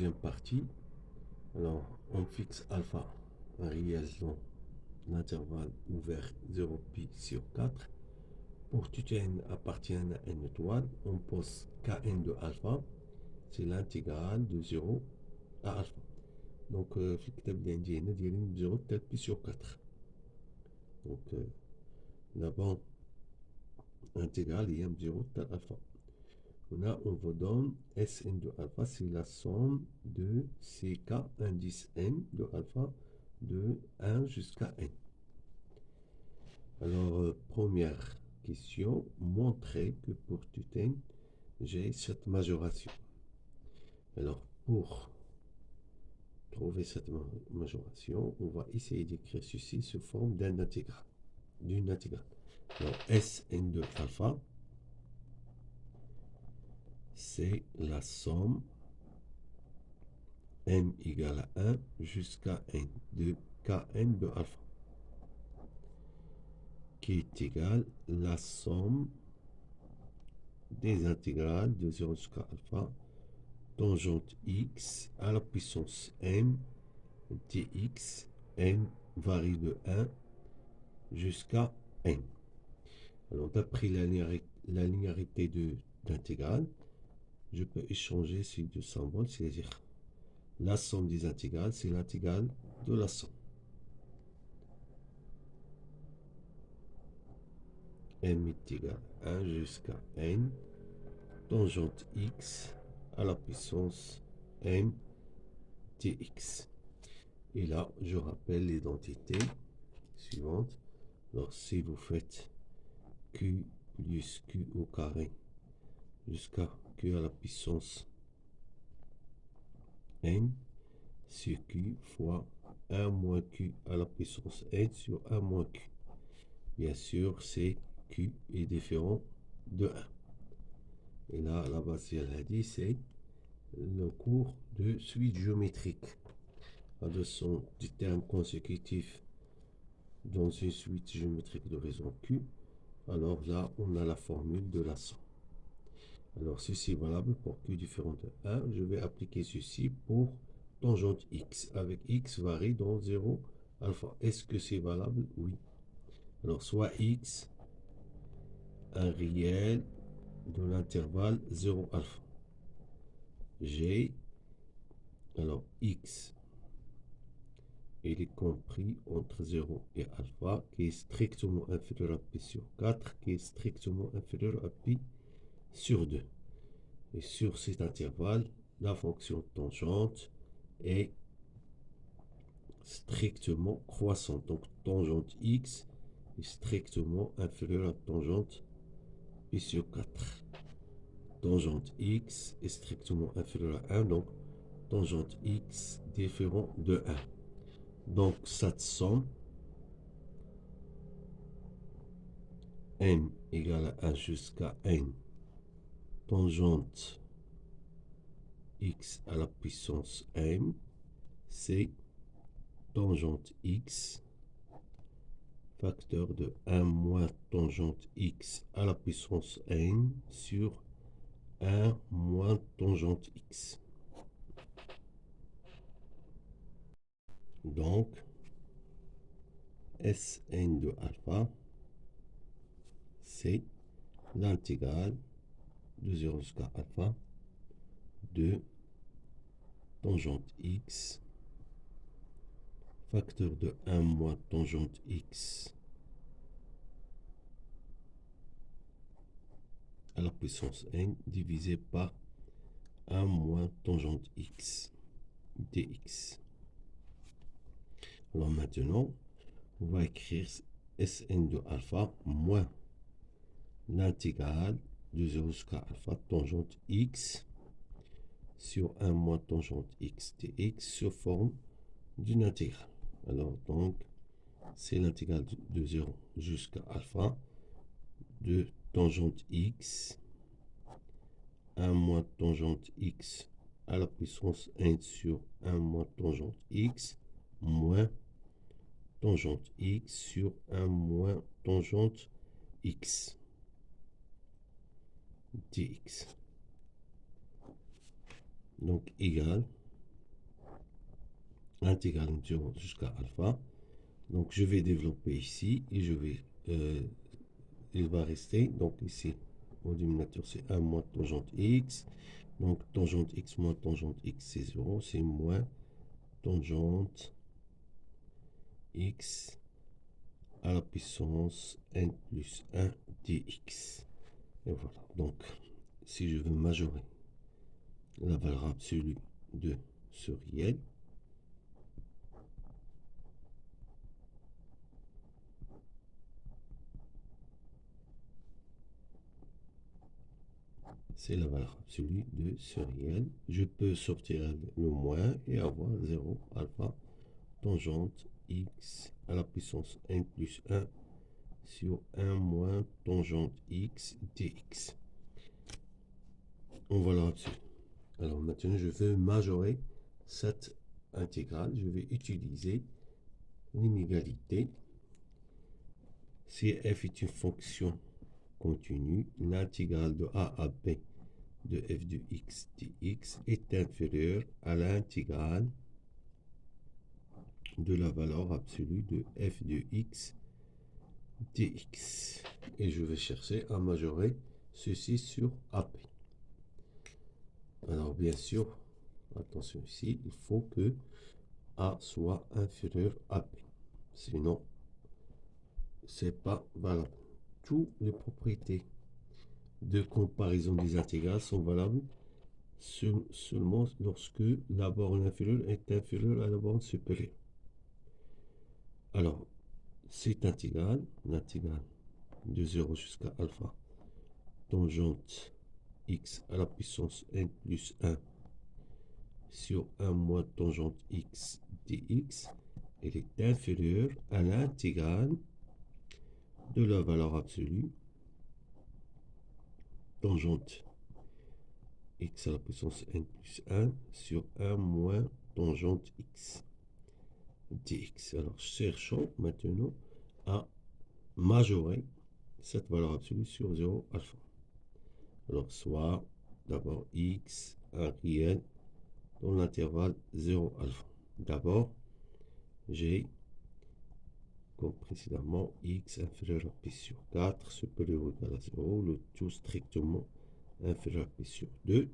deuxième partie. Alors, on fixe alpha en réel dans l'intervalle ouvert 0pi sur 4. Pour tout n appartient à n étoile, on pose kn de alpha, c'est l'intégrale de 0 à alpha. Donc, في الكتاب اللي عندي هنا دايرين 0 حتى pi sur 4. Donc, la bande intégrale est 0 حتى alpha. Là, on vous donne Sn de alpha, c'est la somme de ck indice n de alpha de 1 jusqu'à n. Alors, première question, montrer que pour tout n, j'ai cette majoration. Alors, pour trouver cette majoration, on va essayer d'écrire ceci sous forme d'une intégrale. Alors, Sn de alpha, c'est la somme m égale à 1 jusqu'à n de kn de alpha, qui est égal à la somme des intégrales de 0 jusqu'à alpha, tangente x à la puissance m dx, n varie de 1 jusqu'à n. Alors, d'après la linéarité d'intégrale, je peux échanger ces deux symboles, c'est-à-dire la somme des intégrales, c'est l'intégrale de la somme. M est égal à 1 jusqu'à n, tangente x à la puissance m dx. Et là, je rappelle l'identité suivante. Alors, si vous faites q plus q au carré jusqu'à q à la puissance n sur q fois 1 moins q à la puissance n sur 1 moins q. Bien sûr, c'est q est différent de 1. Et là, la base elle a dit, c'est le cours de suite géométrique. Addition des termes consécutifs dans une suite géométrique de raison Q. Alors là, on a la formule de la somme. Alors, ceci est valable pour Q différent de 1. Je vais appliquer ceci pour tangente X. Avec X varie dans 0 alpha. Est-ce que c'est valable? Oui. Alors, soit X, un réel de l'intervalle 0 alpha. G, alors X, il est compris entre 0 et alpha, qui est strictement inférieur à pi sur 4, qui est strictement inférieur à pi sur 2. Et sur cet intervalle, la fonction tangente est strictement croissante. Donc, tangente x est strictement inférieure à tangente pi sur 4. Tangente x est strictement inférieure à 1, donc tangente x différent de 1. Donc, cette somme, m égale à 1 jusqu'à n, tangente x à la puissance m, c'est tangente x, facteur de 1 moins tangente x à la puissance n sur 1 moins tangente x. Donc, Sn de alpha, c'est l'intégrale de 0 jusqu'à alpha de tangente x, facteur de 1 moins tangente x à la puissance n divisé par 1 moins tangente x dx. Alors maintenant, on va écrire Sn de alpha moins l'intégrale de 0 jusqu'à alpha tangente x sur 1 moins tangente x dx sous forme d'une intégrale. Alors donc, c'est l'intégrale de 0 jusqu'à alpha de tangente x 1 moins tangente x à la puissance n sur 1 moins tangente x moins tangente x sur 1 moins tangente x dx. Donc, égal l'intégrale de 0 jusqu'à alpha. Donc je vais développer ici et je vais, il va rester, donc ici, au dénominateur c'est 1 moins tangente x. Donc tangente x moins tangente x c'est 0, c'est moins tangente x à la puissance n plus 1 dx. Et voilà, donc si je veux majorer la valeur absolue de ce réel, c'est la valeur absolue de ce réel. Je peux sortir le moins et avoir 0 alpha tangente x à la puissance n plus 1 sur 1 moins tangente x dx. En valeur absolue. Alors maintenant, je veux majorer cette intégrale. Je vais utiliser l'inégalité. Si f est une fonction continue, l'intégrale de a à b de f de x dx est inférieure à l'intégrale de la valeur absolue de f de x dx. Et je vais chercher à majorer ceci sur AP. Alors bien sûr, attention ici, il faut que A soit inférieur à B. Sinon, c'est pas valable. Toutes les propriétés de comparaison des intégrales sont valables seulement lorsque la borne inférieure est inférieure à la borne supérieure. Alors, cette intégrale, l'intégrale de 0 jusqu'à alpha, tangente x à la puissance n plus 1 sur 1 moins tangente x dx, elle est inférieure à l'intégrale de la valeur absolue tangente x à la puissance n plus 1 sur 1 moins tangente x dx. Alors cherchons maintenant à majorer cette valeur absolue sur 0 alpha. Alors soit d'abord x un réel dans l'intervalle 0 alpha. D'abord j'ai, comme précédemment, x inférieur à pi sur 4 supérieur ou égal à 0, le tout strictement inférieur à pi sur 2.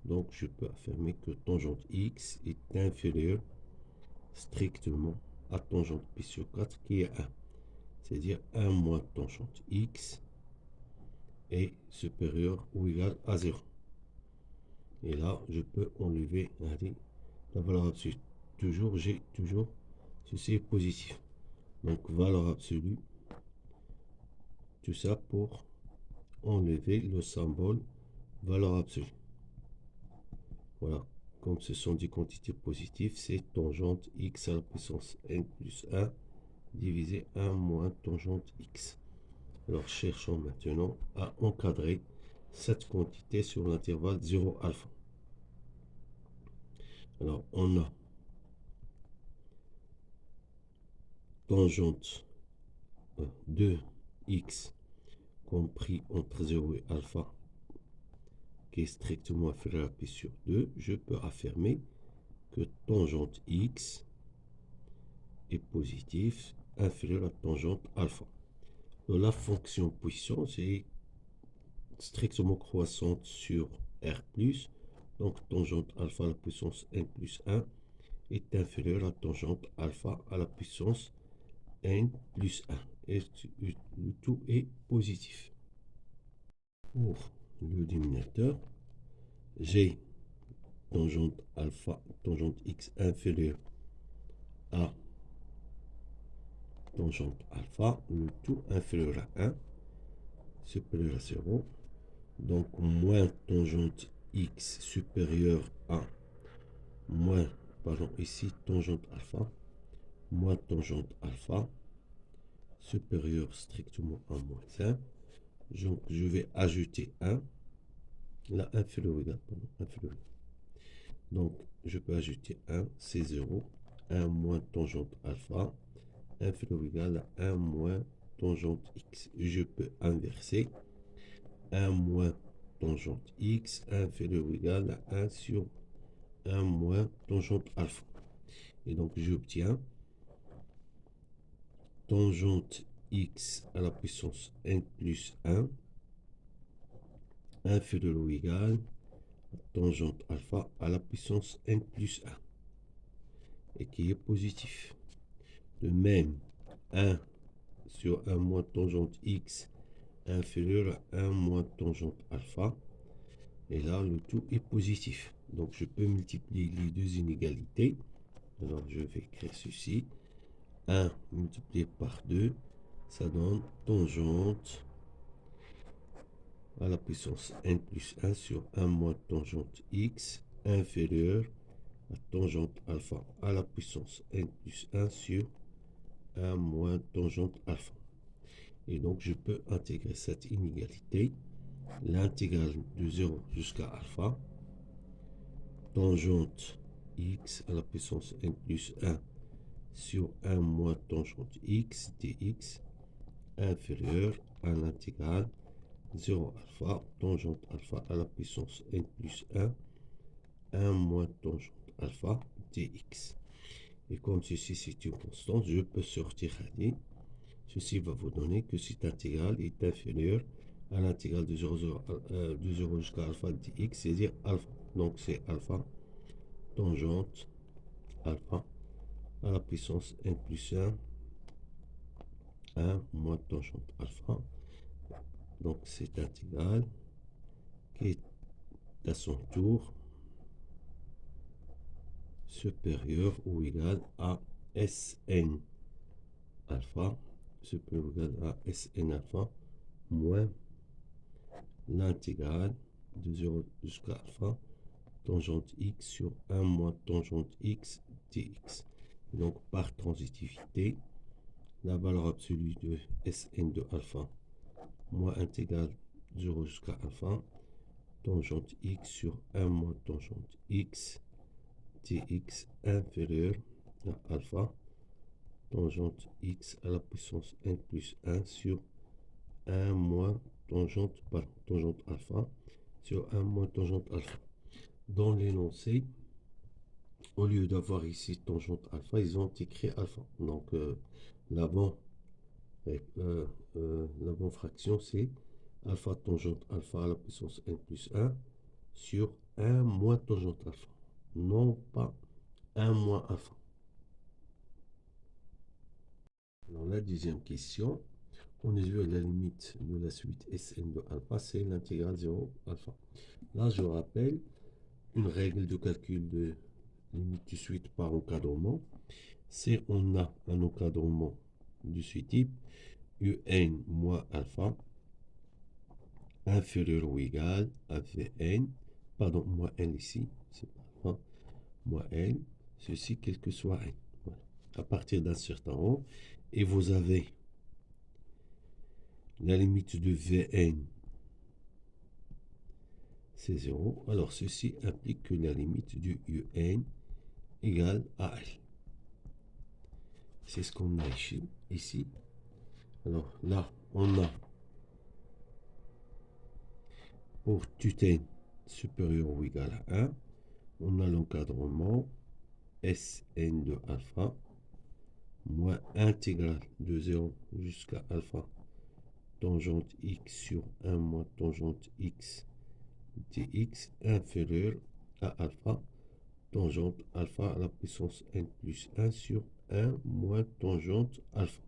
Donc je peux affirmer que tangente x est inférieur strictement à tangente pi sur 4 qui est 1. C'est-à-dire 1 moins tangente x est supérieur ou égal à 0. Et là, je peux enlever la valeur absolue. Toujours, j'ai toujours, ceci est positif. Donc valeur absolue, tout ça pour enlever le symbole valeur absolue. Voilà, comme ce sont des quantités positives, c'est tangente x à la puissance n plus 1 divisé 1 moins tangente x. Alors cherchons maintenant à encadrer cette quantité sur l'intervalle 0 alpha. Alors on a tangente 2x compris entre 0 et alpha qui est strictement inférieur à pi sur 2, je peux affirmer que tangente x est positif inférieur à tangente alpha. Donc, la fonction puissance est strictement croissante sur R+, donc tangente alpha à la puissance n plus 1 est inférieur à tangente alpha à la puissance n plus 1. Et le tout est positif. Pour le dénominateur, j'ai tangente alpha, tangente x inférieur à tangente alpha, le tout inférieur à 1, supérieur à 0. Donc moins tangente x supérieur à moins, pardon, ici tangente alpha, moins tangente alpha, supérieur strictement à moins 1. Donc je vais ajouter 1, là inférieur ou égal, pardon, inférieur. Donc je peux ajouter 1, c'est 0, 1 moins tangente alpha, inférieur ou égal à 1 moins tangente x. Je peux inverser 1 moins tangente x inférieur ou égal à 1 sur 1 moins tangente alpha. Et donc, j'obtiens tangente x à la puissance n plus 1 inférieur ou égal à tangente alpha à la puissance n plus 1 et qui est positif. De même, 1 sur 1 moins tangente x inférieur à 1 moins tangente alpha. Et là, le tout est positif. Donc, je peux multiplier les deux inégalités. Alors, je vais écrire ceci. 1 multiplié par 2, ça donne tangente à la puissance n plus 1 sur 1 moins tangente x inférieur à tangente alpha à la puissance n plus 1 sur 1 moins tangente alpha. Et donc, je peux intégrer cette inégalité. L'intégrale de 0 jusqu'à alpha. Tangente x à la puissance n plus 1 sur 1 moins tangente x dx inférieur à l'intégrale 0 alpha, tangente alpha à la puissance n plus 1 moins tangente alpha dx. Et comme ceci c'est une constante, je peux sortir radier. Ceci va vous donner que cette intégrale est inférieure à l'intégrale de 0 jusqu'à alpha dx, c'est-à-dire alpha. Donc c'est alpha tangente alpha à la puissance n plus 1 moins tangente alpha. Donc cette intégrale qui est à son tour supérieur ou égal à Sn alpha, supérieur ou égal à Sn alpha, moins l'intégrale de 0 jusqu'à alpha, tangente x sur 1 moins tangente x dx. Donc par transitivité, la valeur absolue de Sn de alpha, moins intégrale 0 jusqu'à alpha, tangente x sur 1 moins tangente x dx inférieur à alpha, tangente x à la puissance n plus 1 sur 1 moins tangente alpha sur 1 moins tangente alpha. Dans l'énoncé, au lieu d'avoir ici tangente alpha, ils ont écrit alpha. Donc l'avant fraction, c'est alpha tangente alpha à la puissance n plus 1 sur 1 moins tangente alpha. Non pas 1 moins alpha. Dans la deuxième question, on est vu la limite de la suite Sn de alpha, c'est l'intégrale 0 alpha. Là, je rappelle une règle de calcul de limite de suite par encadrement. C'est on a un encadrement de ce type un moins alpha inférieur ou égal à Vn, pardon, moins n ici, c'est pas alpha, moins n, ceci quel que soit n. Voilà. À partir d'un certain rang, et vous avez la limite de Vn, c'est 0. Alors, ceci implique que la limite du un égale à L. C'est ce qu'on a ici. Alors, là, on a pour Tuten supérieur ou égal à 1, on a l'encadrement Sn de alpha moins intégrale de 0 jusqu'à alpha tangente x sur 1 moins tangente x dx inférieur à alpha tangente alpha à la puissance n plus 1 sur 1 moins tangente alpha.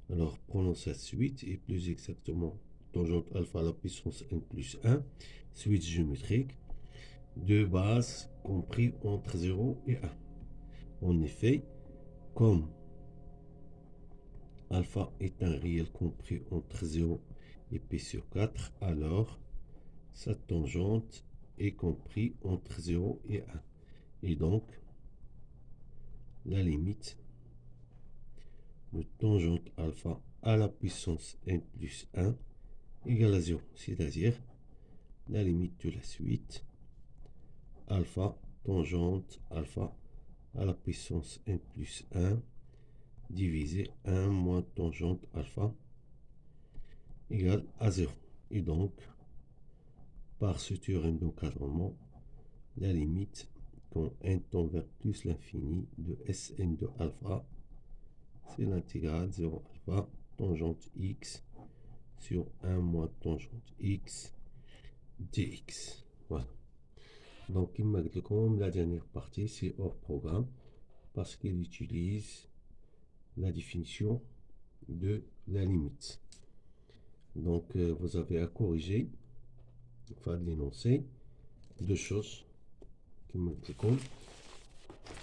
Alors prenons cette suite et plus exactement tangente alpha à la puissance n plus 1, suite géométrique, deux bases compris entre 0 et 1. En effet, comme alpha est un réel compris entre 0 et p sur 4, alors sa tangente est compris entre 0 et 1. Et donc, la limite de tangente alpha à la puissance n plus 1 égale à 0, c'est-à-dire la limite de la suite alpha tangente alpha à la puissance n plus 1 divisé 1 moins tangente alpha égale à 0. Et donc, par ce théorème d'encadrement, la limite quand n tend vers plus l'infini de Sn de alpha, c'est l'intégrale 0 alpha tangente x sur 1 moins tangente x dx. Voilà. Donc, il m'a dit comme la dernière partie, c'est hors programme parce qu'il utilise la définition de la limite. Donc, vous avez à corriger, enfin l'énoncé, deux choses qui me compte.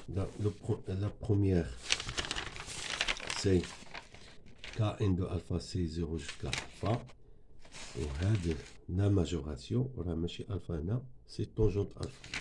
La première, c'est Kn de alpha, c'est 0 jusqu'à alpha. Et la majoration, on a alpha, c'est tangente alpha.